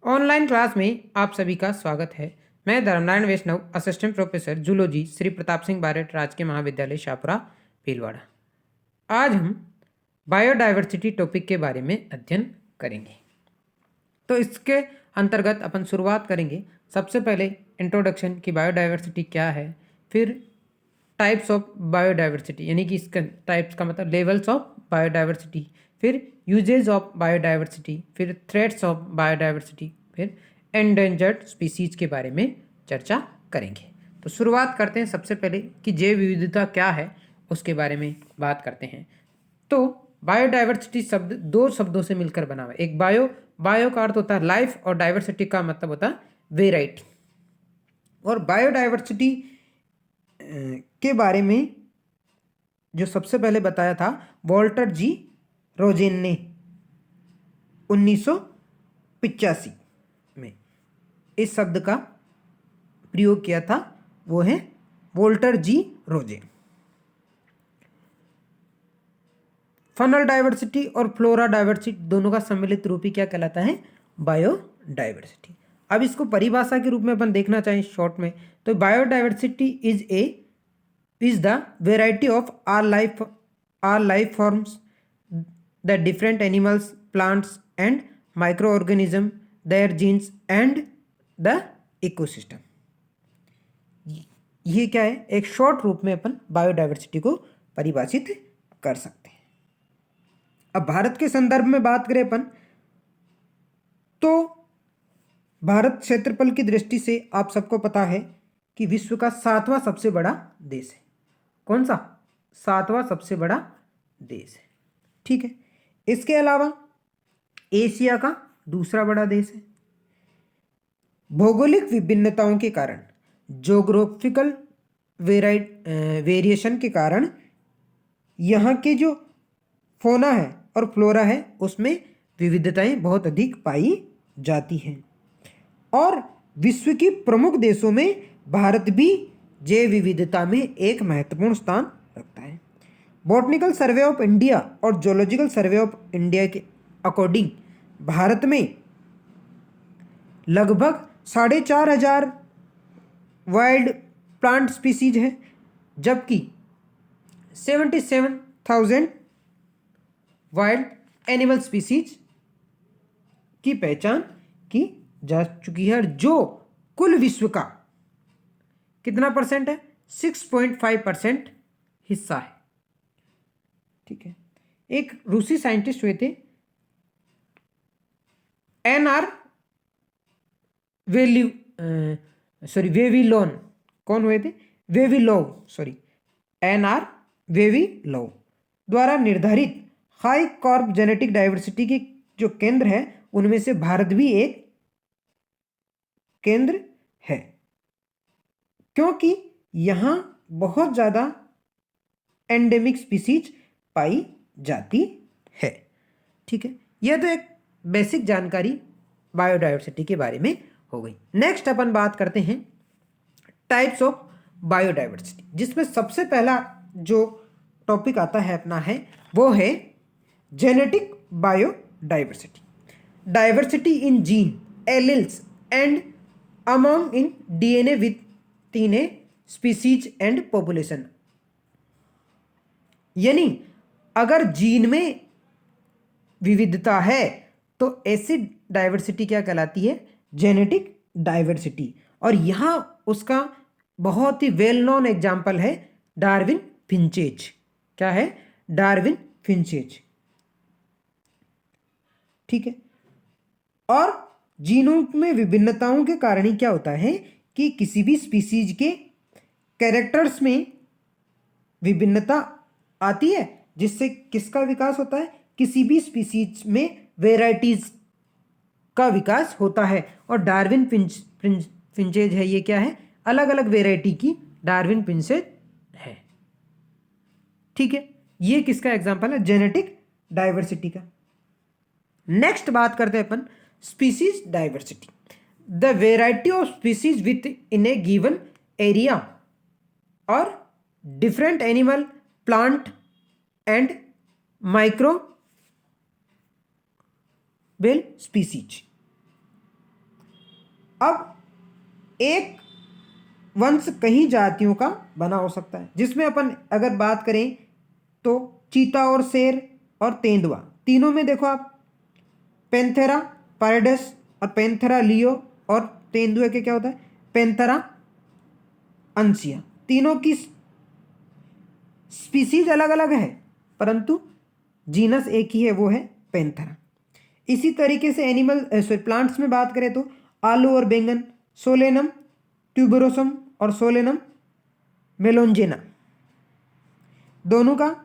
Online class में आप सभी का स्वागत है। मैं Dharmnarayan Vaishnav, assistant professor zoology, Shri Pratap Singh Bareth राजकीय महाविद्यालय शाहपुरा भीलवाड़ा। आज हम बायोडाइवर्सिटी टॉपिक के बारे में अध्ययन करेंगे। तो इसके अंतर्गत अपन शुरुआत करेंगे। सबसे पहले इंट्रोडक्शन कि बायोडाइवर्सिटी क्या है, फिर टाइप्स ऑफ बायोडाइवर्सिटी यानी कि इसका टाइप्स का मतलब लेवल्स ऑफ बायोडाइवर्सिटी, फिर यूजेज ऑफ बायोडाइवर्सिटी, फिर थ्रेट्स ऑफ बायोडाइवर्सिटी, फिर एंडेंजर्ड स्पीसीज के बारे में चर्चा करेंगे। तो शुरुआत करते हैं सबसे पहले कि जैव विविधता क्या है उसके बारे में बात करते हैं। तो बायोडाइवर्सिटी शब्द दो शब्दों से मिलकर बना हुआ है। एक बायो का अर्थ होता है लाइफ और डाइवर्सिटी का मतलब होता है वेराइटी। और बायोडाइवर्सिटी के बारे में जो सबसे पहले बताया था वॉल्टर जी रोजेन ने 1985 में इस शब्द का प्रयोग किया था, वो है वॉल्टर जी रोजेन। फनल डाइवर्सिटी और फ्लोरा डाइवर्सिटी दोनों का सम्मिलित रूप ही क्या कहलाता है? बायोडाइवर्सिटी। अब इसको परिभाषा के रूप में अपन देखना चाहें शॉर्ट में, तो biodiversity is the variety of all life forms, the different animals, plants and micro organism, their genes and the ecosystem. ये क्या है? एक शॉर्ट रूप में अपन बायोडाइवर्सिटी को परिभाषित कर सकते हैं। अब भारत के संदर्भ में बात करें अपन, तो भारत क्षेत्रफल की दृष्टि से आप सबको पता है कि विश्व का 7वां सबसे बड़ा देश है। कौन सा? 7वां सबसे बड़ा देश है। ठीक है। इसके अलावा एशिया का दूसरा बड़ा देश है। भौगोलिक विभिन्नताओं के कारण, जोग्राफिकल वेरिएशन के कारण यहाँ के जो फोना है और फ्लोरा है उसमें विविधताएं बहुत अधिक पाई जाती हैं। और विश्व के प्रमुख देशों में भारत भी जैव विविधता में एक महत्वपूर्ण स्थान रखता है। बॉटनिकल सर्वे ऑफ इंडिया और जूलॉजिकल सर्वे ऑफ इंडिया के अकॉर्डिंग भारत में लगभग 4,500 वाइल्ड प्लांट स्पीसीज है, जबकि 77,000 वाइल्ड एनिमल स्पीसीज की पहचान की जा चुकी है, जो कुल विश्व का कितना परसेंट है? 6.5% हिस्सा है। ठीक है। एक रूसी साइंटिस्ट हुए थे एनआर वेविलोन। कौन हुए थे? एनआर वेविलोव द्वारा निर्धारित हाई कॉर्प जेनेटिक डाइवर्सिटी के जो केंद्र है उनमें से भारत भी एक केंद्र है, क्योंकि यहां बहुत ज्यादा एंडेमिक स्पीसीज पाई जाती है। ठीक है। यह तो एक बेसिक जानकारी बायोडाइवर्सिटी के बारे में हो गई। नेक्स्ट अपन बात करते हैं टाइप्स ऑफ बायोडाइवर्सिटी, जिसमें सबसे पहला जो टॉपिक आता है अपना है वो है genetic biodiversity. Diversity in gene, alleles and among in DNA with in a species and population. यानी अगर जीन में विविधता है तो ऐसी डाइवर्सिटी क्या कहलाती है? Genetic diversity. और यहां उसका बहुत ही वेल नोन एग्जाम्पल है डार्विन फिंचेज। क्या है? Darwin finches. ठीक है। और जीनों में विभिन्नताओं के कारण ही क्या होता है कि किसी भी स्पीसीज के कैरेक्टर्स में विभिन्नता आती है, जिससे किसका विकास होता है? किसी भी स्पीसीज में वेराइटीज का विकास होता है। और डार्विन फिंचेज है, ये क्या है? अलग अलग वेराइटी की डार्विन फिंचेज है। ठीक है। ये किसका एग्जांपल है? जेनेटिक डाइवर्सिटी का। नेक्स्ट बात करते हैं अपन species diversity. The variety of species within a given area और different animal, plant and microbial species. अब एक वंश कई जातियों का बना हो सकता है, जिसमें अपन अगर बात करें तो चीता और शेर और तेंदुआ, तीनों में देखो आप पेंथेरा पायडस और पेंथेरा लियो, और तेंदुए के क्या होता है पेंथेरा अंसिया। तीनों की स्पीसीज अलग अलग है परंतु जीनस एक ही है, वो है पेंथेरा। इसी तरीके से एनिमल प्लांट्स में बात करें तो आलू और बैंगन, सोलेनम ट्यूबरोसम और सोलेनम मेलोंजेना, दोनों का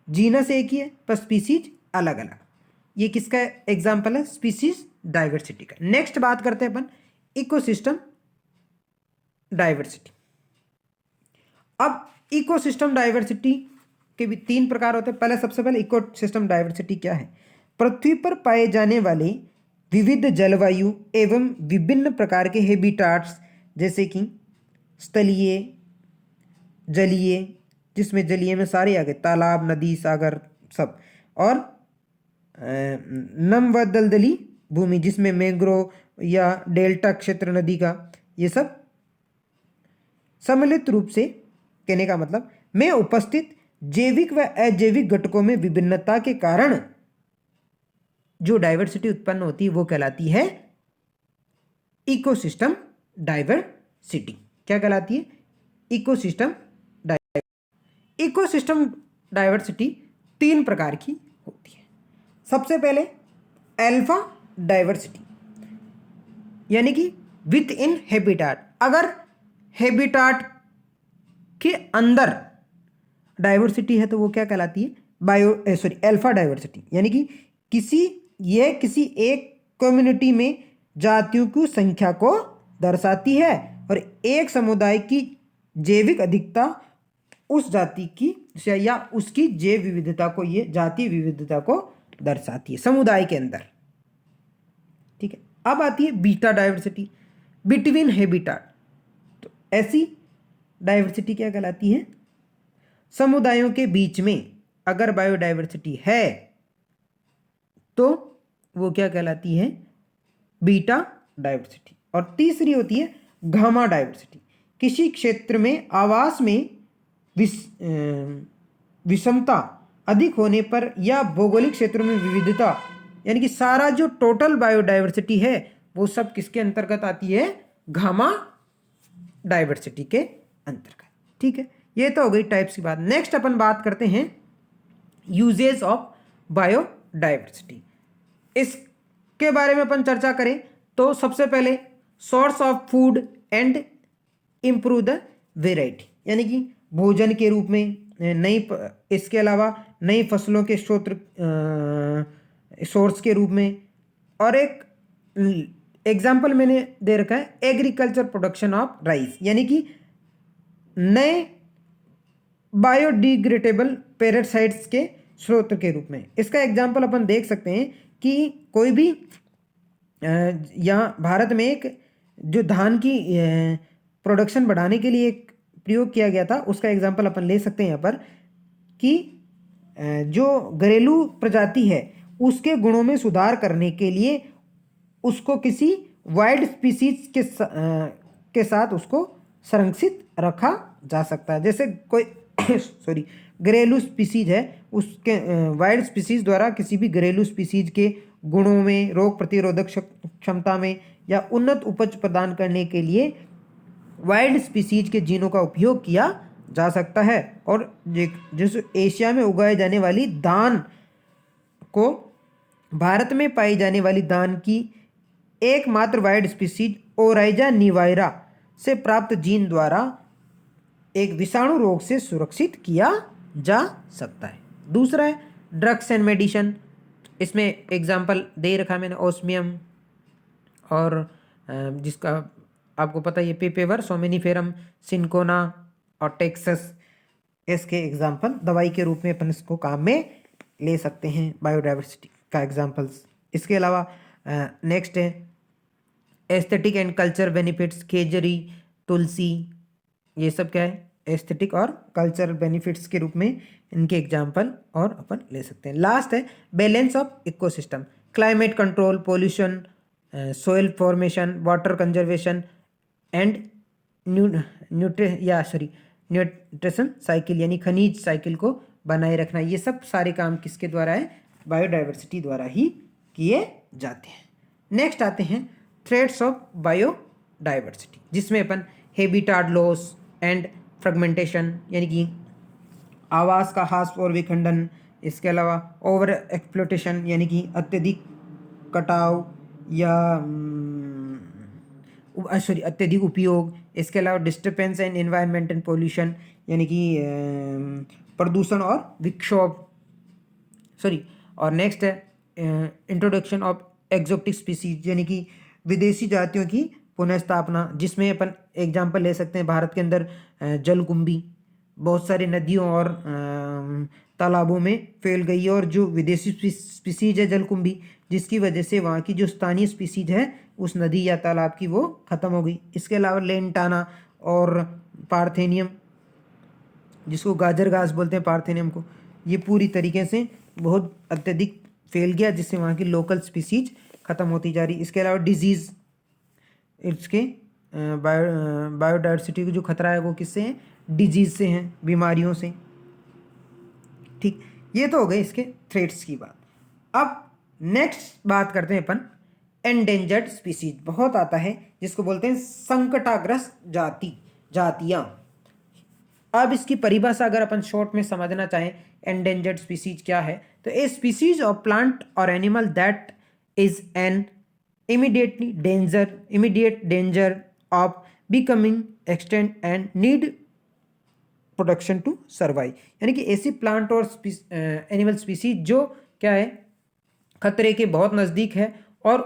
जीनस एक ही है पर स्पीसीज अलग अलग। ये किसका एग्जाम्पल है, स्पीसीज डाइवर्सिटी का। नेक्स्ट बात करते हैं अपन इकोसिस्टम डाइवर्सिटी। अब इकोसिस्टम डाइवर्सिटी के भी 3 प्रकार होते हैं। पहले सबसे पहले इकोसिस्टम डाइवर्सिटी क्या है, पृथ्वी पर पाए जाने वाले विविध जलवायु एवं विभिन्न प्रकार के हैबिटाट्स, जैसे कि स्थलीय, जलीय, जिसमें जलीय में सारे आ गए तालाब, नदी, सागर सब, और नम व दलदली भूमि, जिसमें मैंग्रोव या डेल्टा क्षेत्र नदी का, ये सब सम्मिलित रूप से, कहने का मतलब में उपस्थित जैविक व अजैविक घटकों में विभिन्नता के कारण जो डाइवर्सिटी उत्पन्न होती है वो कहलाती है इकोसिस्टम डाइवर्सिटी। क्या कहलाती है, इकोसिस्टम डाइवर्सिटी। इकोसिस्टम डाइवर्सिटी 3 प्रकार की होती है। सबसे पहले अल्फा डाइवर्सिटी, यानी कि विद इन हैबिटाट, अगर हैबिटाट के अंदर डाइवर्सिटी है तो वो क्या कहलाती है अल्फा डाइवर्सिटी, यानी कि किसी एक कम्युनिटी में जातियों की संख्या को दर्शाती है और एक समुदाय की जैविक अधिकता उस जाति की या उसकी जैव विविधता को, ये जातीय विविधता को दर्शाती है समुदाय के अंदर। ठीक है, अब आती है बीटा डाइवर्सिटी, बिटवीन हैबिटाट। तो ऐसी डाइवर्सिटी क्या कहलाती है, समुदायों के बीच में अगर बायोडाइवर्सिटी है तो वो क्या कहलाती है, बीटा डाइवर्सिटी। और तीसरी होती है गामा डाइवर्सिटी, किसी क्षेत्र में आवास में विषमता अधिक होने पर या भौगोलिक क्षेत्रों में विविधता, यानी कि सारा जो टोटल बायोडाइवर्सिटी है वो सब किसके अंतर्गत आती है, गामा डाइवर्सिटी के अंतर्गत। ठीक है, ये तो हो गई टाइप्स की बात। नेक्स्ट अपन बात करते हैं यूजेस ऑफ बायोडाइवर्सिटी। इसके बारे में अपन चर्चा करें तो सबसे पहले source of food and improve the variety, यानी कि भोजन के रूप में इसके अलावा नई फसलों के सोर्स के रूप में। और एक एग्जाम्पल मैंने दे रखा है एग्रीकल्चर प्रोडक्शन ऑफ राइस, यानी कि नए बायोडिग्रेडेबल पेरासाइट्स के स्रोत के रूप में। इसका एग्जाम्पल अपन देख सकते हैं कि कोई भी यहाँ भारत में एक जो धान की प्रोडक्शन बढ़ाने के लिए एक प्रयोग किया गया था, उसका एग्जाम्पल अपन ले सकते हैं यहाँ पर कि जो घरेलू प्रजाति है उसके गुणों में सुधार करने के लिए उसको किसी वाइल्ड स्पीसीज के साथ उसको संरक्षित रखा जा सकता है। जैसे कोई घरेलू स्पीसीज है, उसके वाइल्ड स्पीसीज द्वारा किसी भी घरेलू स्पीसीज के गुणों में, रोग प्रतिरोधक क्षमता में या उन्नत उपज प्रदान करने के लिए वाइल्ड स्पीसीज के जीनों का उपयोग किया जा सकता है। और जैसे एशिया में उगाए जाने वाली धान को भारत में पाई जाने वाली धान की एकमात्र वाइल्ड स्पीसीज ओराइजा निवायरा से प्राप्त जीन द्वारा एक विषाणु रोग से सुरक्षित किया जा सकता है। दूसरा है ड्रग्स एंड मेडिसिन, इसमें एग्जाम्पल दे रखा मैंने ओस्मियम और जिसका आपको पता है पेपेवर, सोमेनिफेरम, सिंकोना और टेक्सस, इसके एग्जाम्पल दवाई के रूप में अपन इसको काम में ले सकते हैं बायोडाइवर्सिटी का एग्जाम्पल्स। इसके अलावा नेक्स्ट है एस्थेटिक एंड कल्चर बेनिफिट्स, खेजरी, तुलसी, ये सब क्या है एस्थेटिक और कल्चरल बेनिफिट्स के रूप में इनके एग्जाम्पल और अपन ले सकते हैं। लास्ट है balance of ecosystem, climate control, pollution soil formation, water conservation and nutrition cycle यानी खनिज साइकिल को बनाए रखना, ये सब सारे काम किसके द्वारा है? बायोडाइवर्सिटी द्वारा ही किए जाते हैं। नेक्स्ट आते हैं थ्रेट्स ऑफ बायोडाइवर्सिटी, जिसमें अपन हैबिटाट लॉस एंड फ्रेगमेंटेशन यानी कि आवास का ह्रास और विखंडन, इसके अलावा ओवर एक्सप्लोटेशन यानी कि अत्यधिक कटाव या अत्यधिक उपयोग, इसके अलावा डिस्टर्बेंस एंड एनवायरमेंटल पोल्यूशन यानी कि प्रदूषण और विक्षोभ, और नेक्स्ट है इंट्रोडक्शन ऑफ एक्सोटिक स्पीसीज यानी कि विदेशी जातियों की पुनः स्थापना, जिसमें अपन एग्जांपल ले सकते हैं भारत के अंदर जलकुंभी बहुत सारी नदियों और तालाबों में फैल गई है, और जो विदेशी स्पीसीज है जलकुंभी, जिसकी वजह से वहाँ की जो स्थानीय स्पीसीज है उस नदी या तालाब की वो ख़त्म हो गई। इसके अलावा लेंटाना और पार्थेनियम, जिसको गाजर घास बोलते हैं पार्थेनियम को, ये पूरी तरीके से बहुत अत्यधिक फैल गया, जिससे वहाँ की लोकल स्पीसीज ख़त्म होती जा रही। इसके अलावा डिजीज़, इसके बायोडाइवर्सिटी को जो खतरा है वो किससे है? डिजीज़ से हैं, बीमारियों से। ठीक, ये तो हो गए इसके थ्रेट्स की बात। अब नेक्स्ट बात करते हैं अपन एंडेंजर्ड स्पीसीज, बहुत आता है जिसको बोलते हैं संकटाग्रस्त जातियाँ। अब इसकी परिभाषा अगर अपन शॉर्ट में समझना चाहें एंडेंजर्ड स्पीसीज क्या है, तो ए स्पीसीज ऑफ प्लांट और animal that is an immediate danger of becoming extinct and need protection to survive, यानी कि ऐसी प्लांट और एनिमल स्पीसीज जो क्या है? खतरे के बहुत नज़दीक है और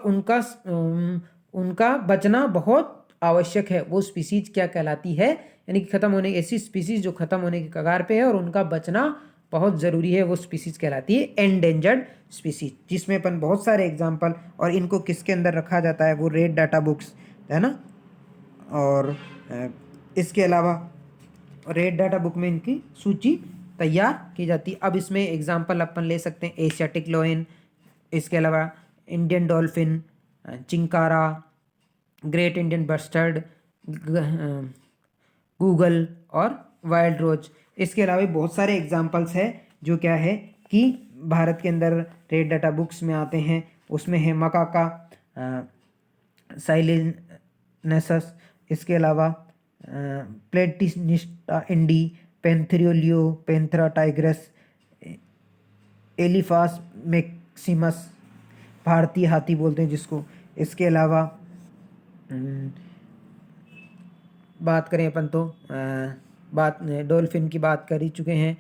उनका बचना बहुत आवश्यक है। वो स्पीसीज क्या कहलाती है? यानी कि खत्म होने, ऐसी स्पीसीज जो खत्म होने के कगार पे है और उनका बचना बहुत ज़रूरी है, वो स्पीसीज कहलाती है एंडेंजर्ड स्पीसीज, जिसमें अपन बहुत सारे एग्जांपल, और इनको किसके अंदर रखा जाता है? वो रेड डाटा बुक्स है ना, और इसके अलावा रेड डाटा बुक में इनकी सूची तैयार की जाती है। अब इसमें एग्जांपल अपन ले सकते हैं एशियाटिक लोयन, इसके अलावा Indian dolphin, chinkara, great Indian bustard, Google और वाइल्ड रोज। इसके अलावा बहुत सारे एग्जांपल्स हैं जो क्या है कि भारत के अंदर रेड डाटा बुक्स में आते हैं। उसमें है मकाका, साइलिनेसस, इसके अलावा प्लेटिनिस्टा इंडी, पेंथेरियोलियो, पेंथरा टाइग्रस, एलिफास मैक्सिमस, भारतीय हाथी बोलते हैं जिसको। इसके अलावा बात करें अपन तो बात डॉल्फिन की बात कर ही चुके हैं,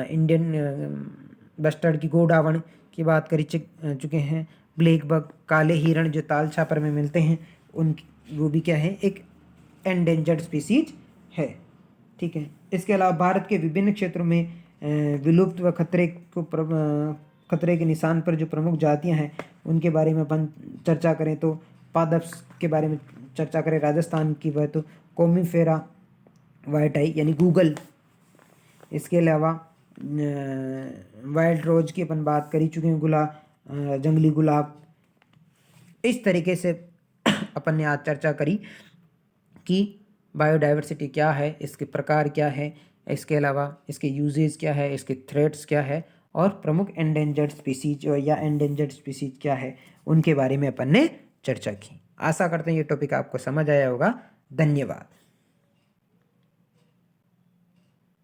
इंडियन बस्टर्ड की गोडावण की बात कर चुके हैं, ब्लैक बग, काले हिरण जो ताल छापर में मिलते हैं, उन वो भी क्या है? एक एंडेंजर्ड स्पीसीज है। ठीक है, इसके अलावा भारत के विभिन्न क्षेत्रों में विलुप्त व खतरे के निशान पर जो प्रमुख जातियां हैं उनके बारे में अपन चर्चा करें तो पादप्स के बारे में चर्चा करें, राजस्थान की बात तो कोमीफेरा वाइट आई यानी गूगल, इसके अलावा वाइल्ड रोज की अपन बात कर ही चुके हैं, जंगली गुलाब। इस तरीके से अपन ने आज चर्चा करी कि बायोडाइवर्सिटी क्या है, इसके प्रकार क्या है, इसके अलावा इसके यूजेस क्या है, इसके थ्रेट्स क्या है, और प्रमुख एंडेंजर्ड स्पीसीज या एंडेंजर्ड स्पीसीज क्या है, उनके बारे में अपन ने चर्चा की। आशा करते हैं ये टॉपिक आपको समझ आया होगा। धन्यवाद।